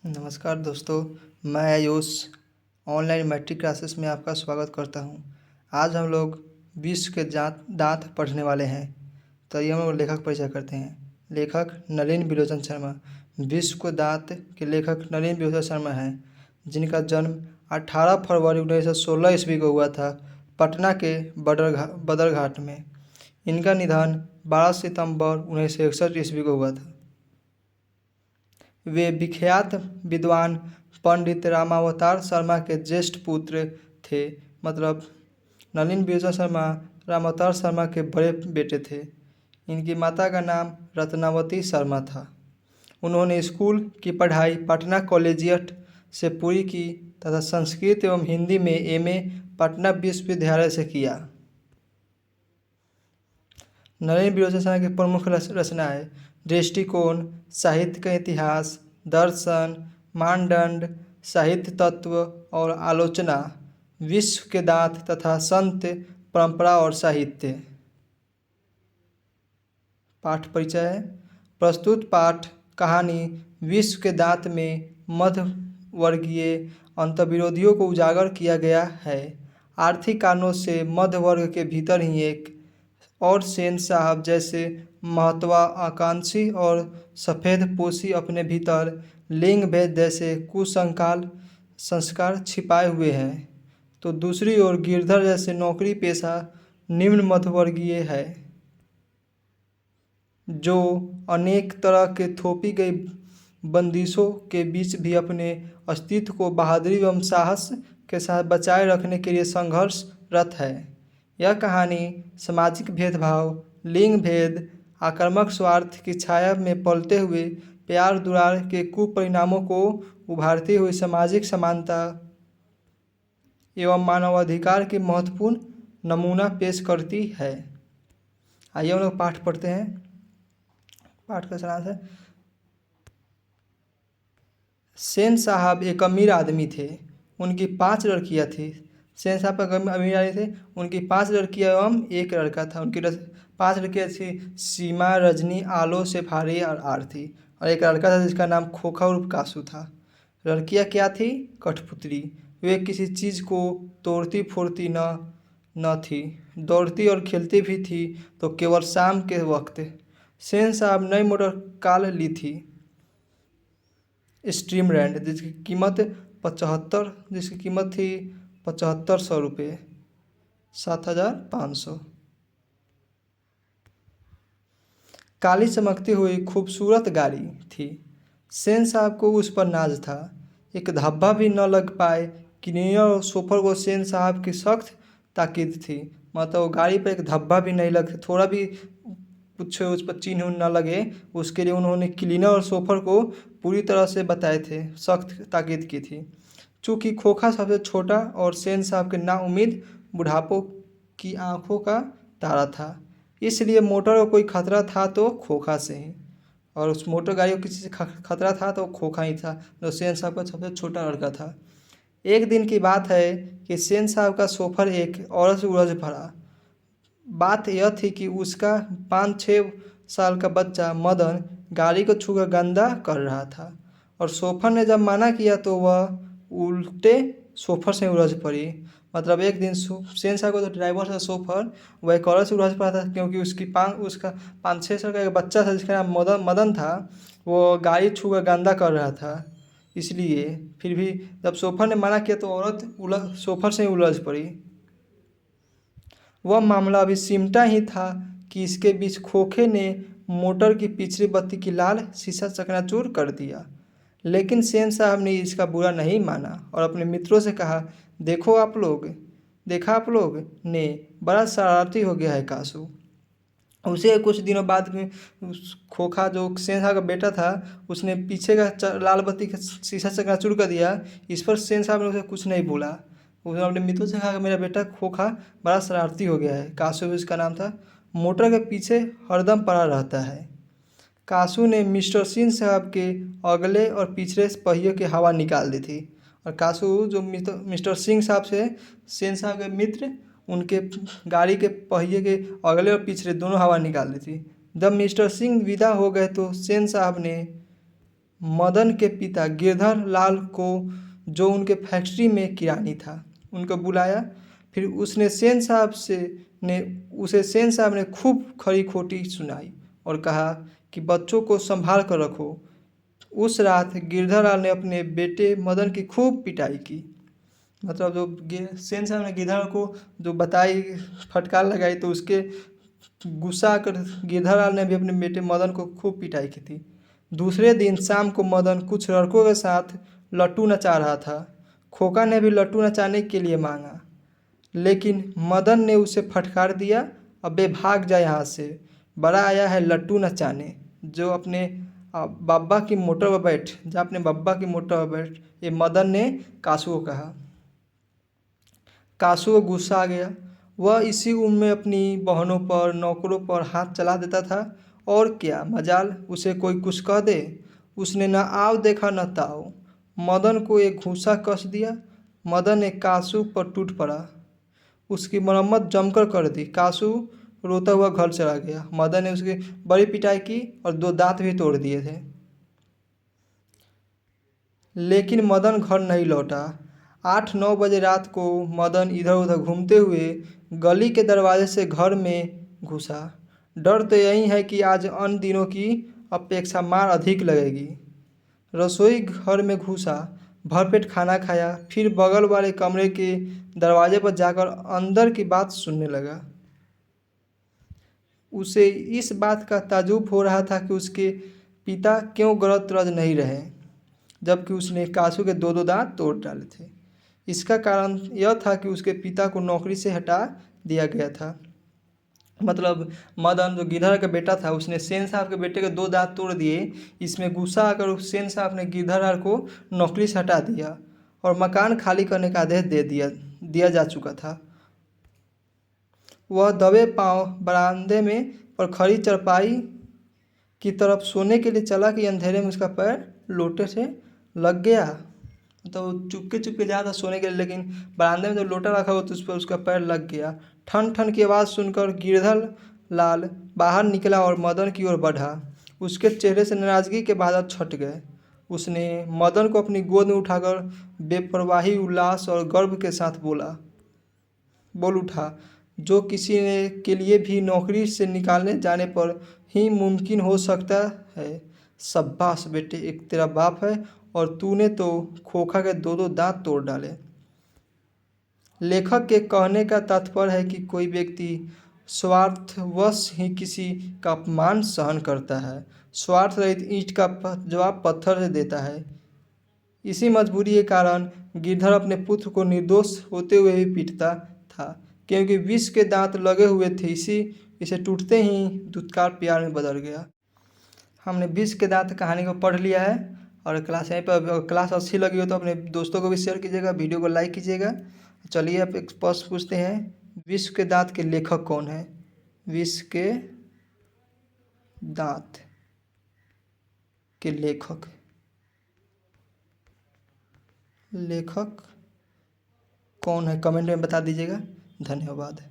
नमस्कार दोस्तों, मैं आयुष ऑनलाइन मैट्रिक क्लासेस में आपका स्वागत करता हूं। आज हम लोग विश्व के दांत पढ़ने वाले हैं। तो ये हम लोग लेखक परिचय करते हैं। लेखक नलिन बिलोचन शर्मा। विश्व के दांत के लेखक नलिन बिलोचन शर्मा हैं, जिनका जन्म 18 फरवरी 1916 ईस्वी को हुआ था, पटना के बदरघाट में। इनका निधन 12 सितंबर 1961 ईस्वी को हुआ था। वे विख्यात विद्वान पंडित रामावतार शर्मा के ज्येष्ठ पुत्र थे। मतलब नलिन बिलोचन शर्मा रामावतार शर्मा के बड़े बेटे थे। इनकी माता का नाम रत्नावती शर्मा था। उन्होंने स्कूल की पढ़ाई पटना कॉलेजिएट से पूरी की तथा संस्कृत एवं हिंदी में एमए पटना विश्वविद्यालय से किया। नलिन बिलोचन शर्मा की प्रमुख रचनाएं दृष्टिकोण, साहित्य का इतिहास, दर्शन, मानदंड, साहित्य तत्व और आलोचना, विश्व के दांत तथा संत परंपरा और साहित्य। पाठ परिचय है। प्रस्तुत पाठ कहानी विश्व के दांत में मध्य वर्गीय अंतर्विरोधियों को उजागर किया गया है। आर्थिक कारणों से मध्य वर्ग के भीतर ही एक और सेन साहब जैसे महत्वाकांक्षी और सफ़ेदपोशी अपने भीतर लिंग भेद जैसे कुसंस्कार छिपाए हुए हैं, तो दूसरी ओर गिरधर जैसे नौकरी पेशा निम्न मध्यवर्गीय है, जो अनेक तरह के थोपी गई बंदिशों के बीच भी अपने अस्तित्व को बहादुरी एवं साहस के साथ बचाए रखने के लिए संघर्षरत है। यह कहानी सामाजिक भेदभाव, लिंग भेद, आक्रामक स्वार्थ की छाया में पलते हुए प्यार दुलार के कुपरिणामों को उभारती हुई सामाजिक समानता एवं मानवाधिकार की महत्वपूर्ण नमूना पेश करती है। आइए हम लोग पाठ पढ़ते हैं। पाठ का सारांश है। सेन साहब एक अमीर आदमी थे। उनकी 5 लड़कियां थी। सेन साहब का अमीर आदमी थे। उनकी 5 लड़कियां एवं एक लड़का था। उनकी 5 लड़कियां थी, सीमा, रजनी, आलो, शेफाली और आरती, और एक लड़का था जिसका नाम खोखा उर्फ कासू था। लड़कियां क्या थी? कठपुतली। वे किसी चीज़ को तोड़ती फोड़ती न थी, दौड़ती और खेलती भी थी तो केवल शाम के वक्त। सेन साहब नई मोटर कार ली थी, स्ट्रीम रैंड, जिसकी कीमत 7500 रुपये, 7500। काली चमकती हुई खूबसूरत गाड़ी थी। सेन साहब को उस पर नाज था। एक धब्बा भी न लग पाए। क्लीनर और शोफर को सेन साहब की सख्त ताकीद थी। मतलब वो गाड़ी पर एक धब्बा भी नहीं लग, थोड़ा भी कुछ उस पर चिन्ह न लगे, उसके लिए उन्होंने क्लीनर और शोफर को पूरी तरह से बताए थे, सख्त ताकीद की थी। चूँकि खोखा सबसे छोटा और सेन साहब के नाउम्मीद बुढ़ापों की आंखों का तारा था, इसलिए मोटर को कोई खतरा था तो खोखा से ही, और उस मोटर गाड़ी को किसी से खतरा था तो खोखा ही था, जो सेन साहब का सबसे छोटा लड़का था। एक दिन की बात है कि सेन साहब का शोफर एक औरत से उलझ पड़ा। बात यह थी कि उसका 5-6 साल का बच्चा मदन गाड़ी को छूकर गंदा कर रहा था, और शोफर ने जब मना किया तो वह उल्टे शोफर से उलझ पड़ी। मतलब एक दिन सेन साहब को तो ड्राइवर था शोफर, वह एक औरत से उलझ पड़ा था, क्योंकि उसका 5-6 साल का एक बच्चा था जिसका नाम मदन था, वो गाड़ी छूकर गंदा कर रहा था। इसलिए फिर भी जब शोफर ने मना किया तो औरत शोफर से ही उलझ पड़ी। वह मामला अभी सिमटा ही था कि इसके बीच खोखे ने मोटर की पिछली बत्ती की लाल शीशा चकनाचूर कर दिया। लेकिन सेन साहब ने इसका बुरा नहीं माना और अपने मित्रों से कहा, देखा आप लोग ने, बड़ा शरारती हो गया है कासू। उसे कुछ दिनों बाद में खोखा जो सेन साहब का बेटा था, उसने पीछे का लाल बत्ती का शीशा चकनाचूर कर दिया। इस पर सेन साहब ने उसे कुछ नहीं बोला। उसने अपने मित्रों से कहा कि मेरा बेटा खोखा बड़ा शरारती हो गया है। कासू भी उसका नाम था। मोटर के पीछे हरदम पड़ा रहता है। कासू ने मिस्टर सिंह साहब के अगले और पिछले पहियों की हवा निकाल दी थी, और कासू जो मिस्टर सिंह साहब से सेन साहब के मित्र, उनके गाड़ी के पहिए के अगले और पिछले दोनों हवा निकाल दी थी। जब मिस्टर सिंह विदा हो गए तो सेन साहब ने मदन के पिता गिरधर लाल को, जो उनके फैक्ट्री में किरानी था, उनको बुलाया। फिर उसने सेन साहब ने खूब खरी खोटी सुनाई और कहा कि बच्चों को संभाल कर रखो। उस रात गिरधर लाल ने अपने बेटे मदन की खूब पिटाई की। मतलब जो सेन साहब ने गिरधर को जो बताई, फटकार लगाई, तो उसके गुस्सा कर गिरधर लाल ने भी अपने बेटे मदन को खूब पिटाई की थी। दूसरे दिन शाम को मदन कुछ लड़कों के साथ लट्टू नचा रहा था। खोका ने भी लट्टू नचाने के लिए मांगा, लेकिन मदन ने उसे फटकार दिया, अबे भाग जा यहाँ से, बड़ा आया है लट्टू नचाने। जो अपने बब्बा की मोटर पर बैठ जा अपने बब्बा की मोटर पर बैठ, ये मदन ने कासू को कहा। कासू को गुस्सा आ गया। वह इसी उम्र में अपनी बहनों पर, नौकरों पर हाथ चला देता था। और क्या मजाल उसे कोई कुछ कह दे। उसने न आव देखा न ताव, मदन को एक घूंसा कस दिया। मदन एक कासू पर टूट पड़ा, उसकी मरम्मत जमकर कर दी। कासू रोता हुआ घर चला गया। मदन ने उसकी बड़ी पिटाई की और 2 दांत भी तोड़ दिए थे। लेकिन मदन घर नहीं लौटा। 8-9 बजे रात को मदन इधर उधर घूमते हुए गली के दरवाजे से घर में घुसा। डर तो यही है कि आज अन्य दिनों की अपेक्षा मार अधिक लगेगी। रसोई घर में घुसा, भरपेट खाना खाया, फिर बगल वाले कमरे के दरवाजे पर जाकर अंदर की बात सुनने लगा। उसे इस बात का ताज्जुब हो रहा था कि उसके पिता क्यों गलत नहीं रहे, जबकि उसने कासू के 2-2 दांत तोड़ डाले थे। इसका कारण यह था कि उसके पिता को नौकरी से हटा दिया गया था। मतलब मदन जो गिरधर का बेटा था, उसने सेन साहब के बेटे के 2 दांत तोड़ दिए। इसमें गुस्सा आकर सेन साहब ने गिरधर को नौकरी से हटा दिया और मकान खाली करने का आदेश दे दिया जा चुका था। वह दबे पांव बरामदे में पर खड़ी चारपाई की तरफ सोने के लिए चला कि अंधेरे में उसका पैर लोटे से लग गया। तो चुपके चुपके जा था सोने के लिए, लेकिन बरामदे में जो लोटा रखा हुआ तो उस पर उसका पैर लग गया। ठन ठन की आवाज़ सुनकर गिरधर लाल बाहर निकला और मदन की ओर बढ़ा। उसके चेहरे से नाराजगी के बादल छट गए। उसने मदन को अपनी गोद में उठाकर बेपरवाही, उल्लास और गर्व के साथ बोल उठा, जो किसी ने के लिए भी नौकरी से निकालने जाने पर ही मुमकिन हो सकता है। शाबाश बेटे, एक तेरा बाप है और तूने तो खोखा के 2-2 दांत तोड़ डाले। लेखक के कहने का तात्पर्य है कि कोई व्यक्ति स्वार्थवश ही किसी का अपमान सहन करता है, स्वार्थ रहित ईंट का जवाब पत्थर से देता है। इसी मजबूरी के कारण गिरधर अपने पुत्र को निर्दोष होते हुए भी पीटता था, क्योंकि विष के दांत लगे हुए थे। इसे टूटते ही धुतकार प्यार में बदल गया। हमने विष के दांत कहानी को पढ़ लिया है और क्लास यहीं पर। क्लास अच्छी लगी हो तो अपने दोस्तों को भी शेयर कीजिएगा, वीडियो को लाइक कीजिएगा। चलिए अब एक प्रश्न पूछते हैं, विष के दांत के लेखक कौन है? विष के दांत के लेखक कौन है, कमेंट में बता दीजिएगा। धन्यवाद।